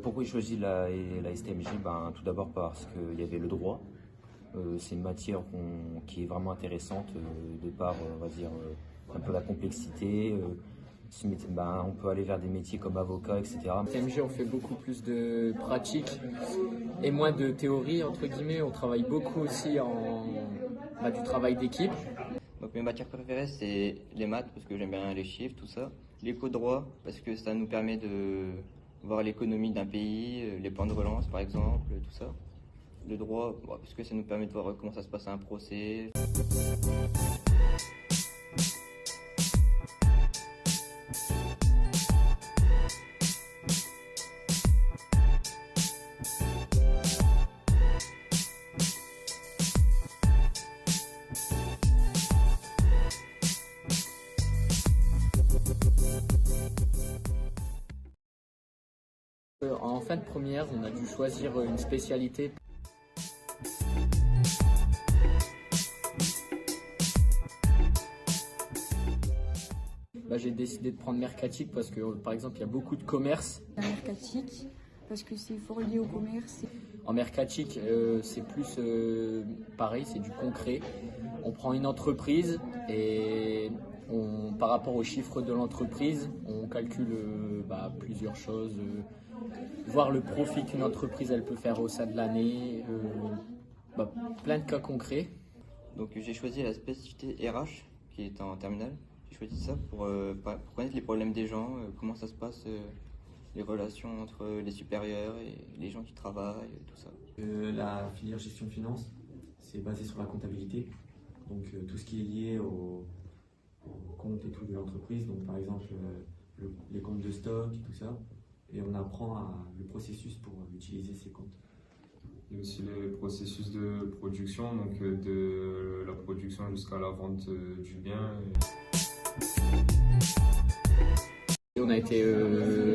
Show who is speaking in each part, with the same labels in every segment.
Speaker 1: Pourquoi j'ai choisi la STMG? Tout d'abord parce qu'il y avait le droit. C'est une matière qui est vraiment intéressante de par, on va dire, un peu la complexité. On peut aller vers des métiers comme avocat, etc.
Speaker 2: STMG, on fait beaucoup plus de pratique et moins de théorie, entre guillemets. On travaille beaucoup aussi du travail d'équipe.
Speaker 3: Donc mes matières préférées, c'est les maths, parce que j'aime bien les chiffres, tout ça. L'éco-droit, parce que ça nous permet de voir l'économie d'un pays, les plans de relance par exemple, tout ça. Le droit, parce que ça nous permet de voir comment ça se passe à un procès.
Speaker 2: En fin de première, on a dû choisir une spécialité. J'ai décidé de prendre mercatique parce que, par exemple, il y a beaucoup de commerce.
Speaker 4: Mercatique, parce que c'est fort lié au commerce.
Speaker 2: En mercatique, c'est plus pareil, c'est du concret. On prend une entreprise et par rapport aux chiffres de l'entreprise, on calcule plusieurs choses. Voir le profit qu'une entreprise elle peut faire au sein de l'année, plein de cas concrets.
Speaker 3: Donc j'ai choisi la spécificité RH qui est en terminale. J'ai choisi ça pour connaître les problèmes des gens, comment ça se passe, les relations entre les supérieurs et les gens qui travaillent, tout ça.
Speaker 5: La filière gestion finance, c'est basé sur la comptabilité, donc tout ce qui est lié aux comptes et tout de l'entreprise, donc par exemple les comptes de stock et tout ça, et on apprend le processus pour utiliser ces comptes.
Speaker 6: Il y a aussi les processus de production, donc de la production jusqu'à la vente du bien.
Speaker 2: On a été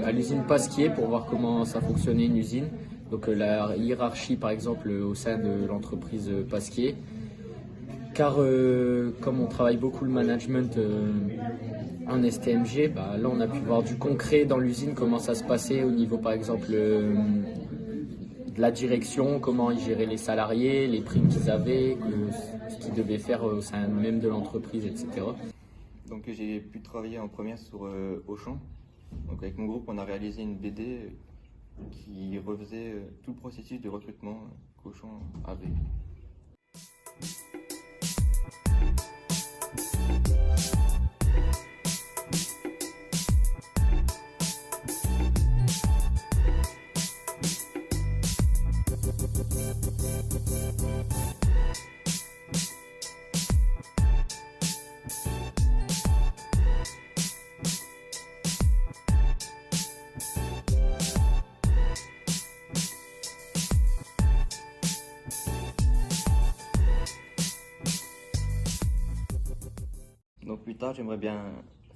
Speaker 2: à l'usine Pasquier pour voir comment ça fonctionnait une usine. Donc la hiérarchie par exemple au sein de l'entreprise Pasquier. Car comme on travaille beaucoup le management en STMG, là on a pu voir du concret dans l'usine, comment ça se passait au niveau par exemple de la direction, comment ils géraient les salariés, les primes qu'ils avaient, ce qu'ils devaient faire au sein même de l'entreprise, etc.
Speaker 3: Donc j'ai pu travailler en première sur Auchan. Donc avec mon groupe, on a réalisé une BD qui refaisait tout le processus de recrutement qu'Auchan avait. Donc plus tard, j'aimerais bien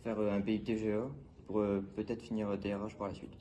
Speaker 3: faire un PIT GA pour peut-être finir DRH par la suite.